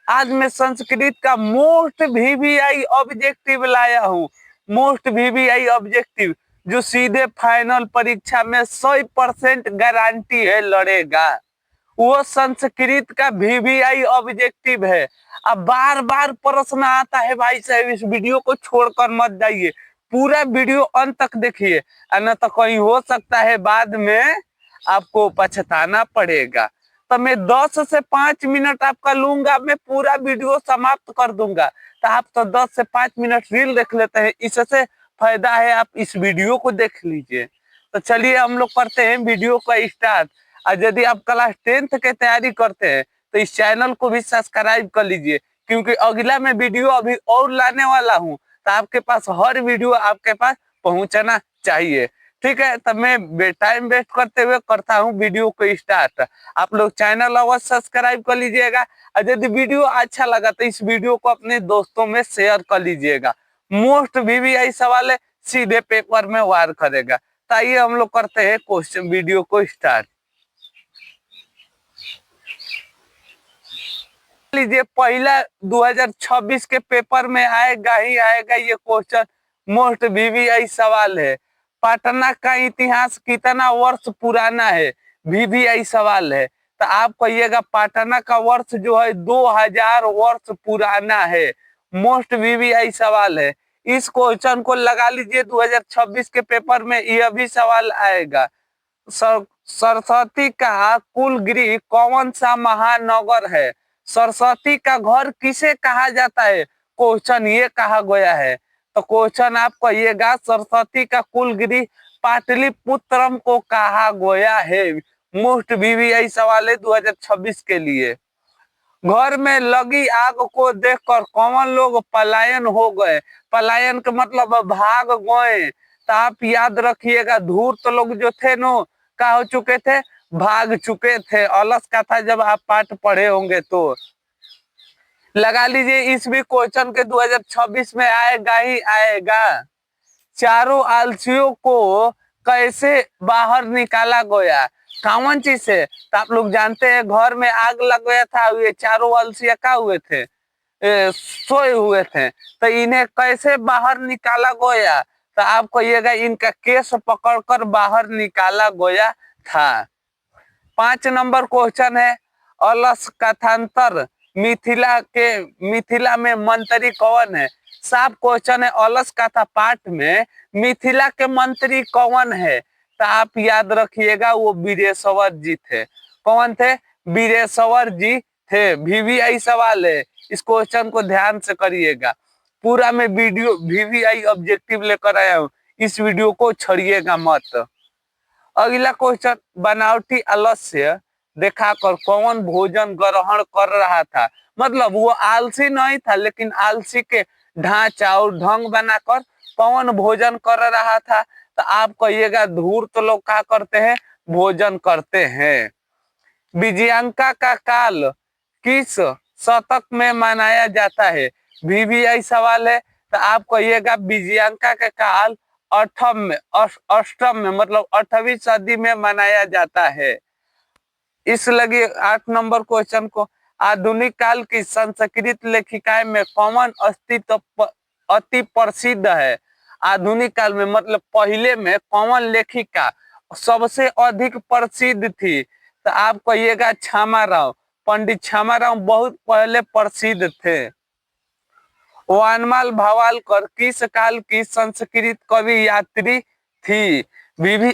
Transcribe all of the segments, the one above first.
आज मैं संस्कृत का मोस्ट वीवीआई ऑब्जेक्टिव लाया हूँ। मोस्ट वीवीआई ऑब्जेक्टिव जो सीधे फाइनल परीक्षा में 100% गारंटी है लड़ेगा। वो संस्कृत का वीवीआई ऑब्जेक्टिव है। अब बार बार प्रश्न आता है भाई साहब, इस वीडियो को छोड़कर मत जाइए, पूरा वीडियो अंत तक देखिए, न तो कहीं हो सकता है बाद में आपको पछताना पड़ेगा। तो मैं 10 से 5 मिनट आपका लूंगा, मैं पूरा वीडियो समाप्त कर दूंगा। तो आप तो 10 से 5 मिनट रील देख लेते हैं, इससे फायदा है आप इस वीडियो को देख लीजिए। तो चलिए हम लोग करते हैं वीडियो का स्टार्ट। और यदि आप क्लास 10th के तैयारी करते हैं तो इस चैनल को भी सब्सक्राइब कर लीजिए, क्योंकि अगला मैं वीडियो अभी और लाने वाला हूँ। तो आपके पास हर वीडियो आपके पास पहुंचना चाहिए। ठीक है, तब मैं टाइम वेस्ट करते हुए करता हूँ वीडियो को स्टार्ट। आप लोग चैनल अवश्य सब्सक्राइब कर लीजिएगा, और यदि वीडियो अच्छा लगा तो इस वीडियो को अपने दोस्तों में शेयर कर लीजिएगा। मोस्ट वीवीआई सवाल है, सीधे पेपर में वार करेगा। तो आइए हम लोग करते हैं क्वेश्चन वीडियो को स्टार्ट। लीजिए, पहला 2026 के पेपर में आएगा ही आएगा ये क्वेश्चन, मोस्ट वीवीआई सवाल है। पटना का इतिहास कितना वर्ष पुराना है, वीवीआई सवाल है। तो आप कहिएगा पटना का वर्ष जो है 2000 वर्ष पुराना है। मोस्ट वीवीआई सवाल है। इस क्वेश्चन को लगा लीजिए, 2026 के पेपर में यह भी सवाल आएगा। सरस्वती का कुलगृह कौन सा महानगर है? सरस्वती का घर किसे कहा जाता है? क्वेश्चन ये कहा गया है। तो क्वेश्चन आप कहिएगा सरस्वती का कुलगृह पाटलिपुत्रम को कहा गया है। मोस्ट वीवीआई सवाल है 2026 के लिए। घर में लगी आग को देखकर कौन लोग पलायन हो गए? पलायन का मतलब भाग गए। तो आप याद रखिएगा, धूर्त लोग जो थे नो, क्या हो चुके थे? भाग चुके थे। अलस का था जब आप पाठ पढ़े होंगे तो लगा लीजिए। इस भी क्वेश्चन के 2026 में आएगा ही आएगा। चारों आलसियों को कैसे बाहर निकाला गया? कौन चीज से? तो आप लोग जानते हैं, घर में आग लग गया था, ये चारों आलसिया क्या हुए थे? सोए हुए थे। तो इन्हें कैसे बाहर निकाला गया? तो आप कहिएगा इनका केस पकड़कर बाहर निकाला गया था। 5 नंबर क्वेश्चन है, अलस कथांतर मिथिला में मंत्री कौन है? साफ क्वेश्चन है। अलस कथा पाठ में मिथिला के मंत्री कौन है? तो आप याद रखिएगा वो वीरेश्वर जी थे। कौन थे? वीरेश्वर जी थे। वीवीआई सवाल है, इस क्वेश्चन को ध्यान से करिएगा। पूरा मैं वीडियो वीवीआई ऑब्जेक्टिव लेकर आया हूँ, इस वीडियो को छोड़िएगा मत। अगला क्वेश्चन, बनावटी आलस्य दिखाकर कौन भोजन ग्रहण कर रहा था? मतलब वो आलसी नहीं था, लेकिन आलसी के ढांचा और ढंग बनाकर कौन भोजन कर रहा था? तो आप कहिएगा धूर्त लोग क्या करते हैं? भोजन करते हैं। विजयांका का काल किस शतक में मनाया जाता है? वीवीआई सवाल है। तो आप कहिएगा विजयांका का काल अष्टम में मतलब 8वीं सदी में मनाया जाता है। इस लगे 8 नंबर क्वेश्चन को, आधुनिक काल की संस्कृत लेखिकाएं में कौन अस्तित्व अति प्रसिद्ध है? आधुनिक काल में मतलब पहले में कौन लेखिका सबसे अधिक प्रसिद्ध थी? तो आप कहिएगा क्षमाराव। पंडित क्षमाराव बहुत पहले प्रसिद्ध थे। वानमाल भावालकर किस काल की संस्कृत कवि यात्री थी? विधि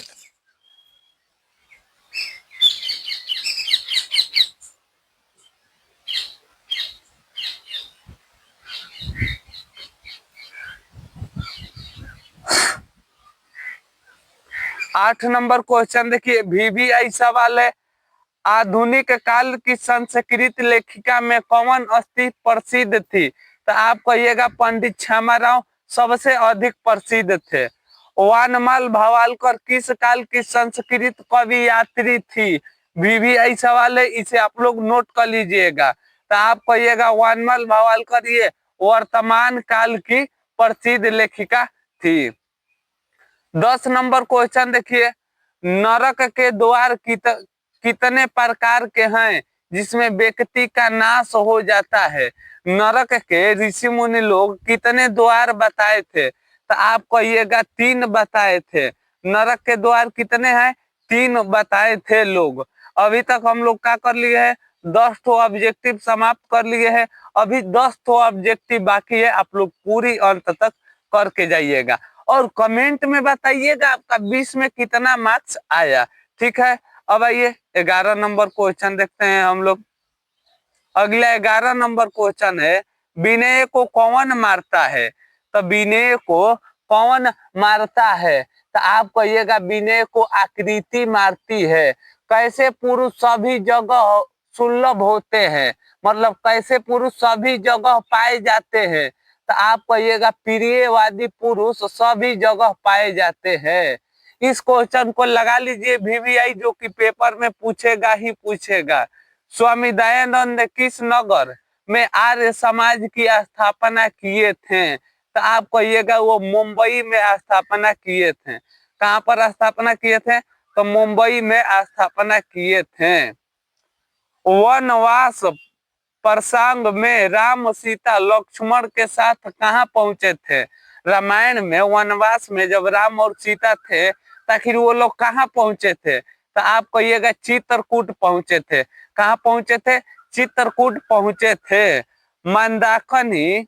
8 नंबर क्वेश्चन देखिए, वीवीआई सवाल है। आधुनिक काल की संस्कृत लेखिका में कौन अति प्रसिद्ध थी? तो आप कहिएगा पंडित क्षमाराव सबसे अधिक प्रसिद्ध थे। वानमाल भावालकर किस काल की संस्कृत कवि यात्री थी? वीवीआई सवाल है, इसे आप लोग नोट कर लीजिएगा। तो आप कहिएगा वानमाल भावालकर ये वर्तमान काल की प्रसिद्ध लेखिका थी। 10 नंबर क्वेश्चन देखिए, नरक के द्वार कितने प्रकार के हैं? जिसमें व्यक्ति का नाश हो जाता है। नरक के ऋषि मुनि लोग कितने द्वार बताए थे? तो आप कहिएगा 3 बताए थे। नरक के द्वार कितने हैं? 3 बताए थे लोग। अभी तक हम लोग क्या कर लिए हैं? 10 ठो ऑब्जेक्टिव समाप्त कर लिए हैं। अभी 10 ठो ऑब्जेक्टिव बाकी है। आप लोग पूरी अंत तक करके जाइएगा और कमेंट में बताइएगा आपका 20 में कितना मार्क्स आया। ठीक है, अब आइए 11 नंबर क्वेश्चन देखते हैं हम लोग। अगला 11 नंबर क्वेश्चन है, विनय को कौन मारता है? तो विनय को कौन मारता है? तो आप कहिएगा विनय को आकृति मारती है। कैसे पुरुष सभी जगह सुलभ होते हैं, मतलब कैसे पुरुष सभी जगह पाए जाते हैं? तो आप कहिएगा प्रियवादी पुरुष सभी जगह पाए जाते हैं। इस क्वेश्चन को लगा लीजिए वीवीआई, जो कि पेपर में पूछेगा ही पूछेगा। स्वामी दयानंद किस नगर में आर्य समाज की स्थापना किए थे? तो आप कहिएगा वो मुंबई में स्थापना किए थे। कहाँ पर स्थापना किए थे? तो मुंबई में स्थापना किए थे। वनवास प्रसंग में राम सीता लक्ष्मण के साथ कहाँ पहुंचे थे? रामायण में वनवास में जब राम और सीता थे तो आखिर वो लोग कहाँ पहुंचे थे? तो आप कहिएगा चित्रकूट पहुंचे थे। कहाँ पहुंचे थे? चित्रकूट पहुंचे थे। मंदाकिनी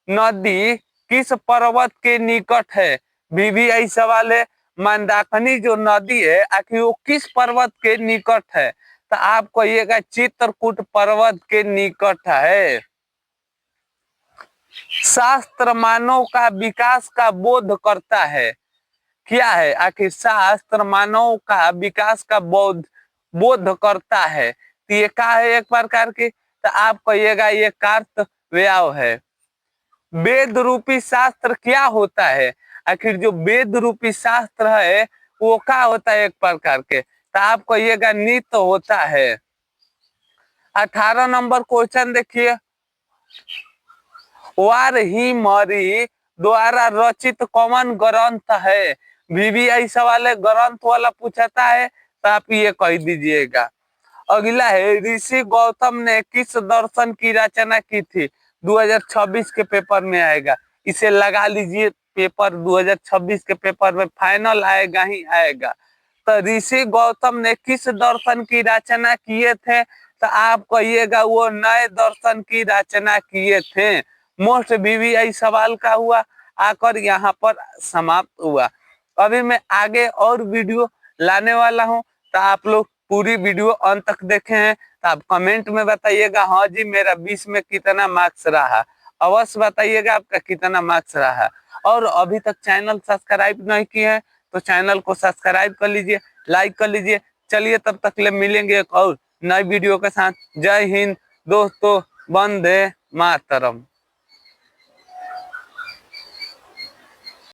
नदी किस पर्वत के निकट है? वीवीआई सवाल है। मंदाकिनी जो नदी है आखिर वो किस पर्वत के निकट है? तो आप कहिएगा चित्रकूट पर्वत के निकट है। शास्त्र मानव का विकास का बोध करता है। क्या है आखिर शास्त्र मानव का विकास का बोध करता है? तो ये क्या है एक प्रकार की? तो आप कहिएगा ये कार्तव्याव है। वेद रूपी शास्त्र क्या होता है? आखिर जो वेद रूपी शास्त्र है वो क्या होता है एक प्रकार के? तो आप कहिएगा नित्य होता है। 18 नंबर क्वेश्चन देखिए, वाल्मीकि द्वारा रचित कौन ग्रंथ है? वीवीआई सवाल है, ग्रंथ वाला पूछता है तो आप ये कह दीजिएगा। अगला है, ऋषि गौतम ने किस दर्शन की रचना की थी? 2026 के पेपर में आएगा, इसे लगा लीजिए। पेपर 2026 के पेपर में फाइनल आएगा ही आएगा। तो ऋषि गौतम ने किस दर्शन की रचना किए थे? तो आप कहिएगा वो नए दर्शन की रचना किए थे। मोस्ट वीवीआई सवाल का हुआ आकर यहाँ पर समाप्त हुआ। अभी मैं आगे और वीडियो लाने वाला हूँ, तो आप लोग पूरी वीडियो अंत तक देखे हैं तो आप कमेंट में बताइएगा हाँ जी मेरा 20 में कितना मार्क्स रहा। अवश्य बताइएगा आपका कितना मार्क्स रहा। और अभी तक चैनल सब्सक्राइब नहीं किए हैं तो चैनल को सब्सक्राइब कर लीजिए, लाइक कर लीजिए। चलिए तब तक ले मिलेंगे एक और नई वीडियो के साथ। जय हिंद दोस्तों, वंदे मातरम।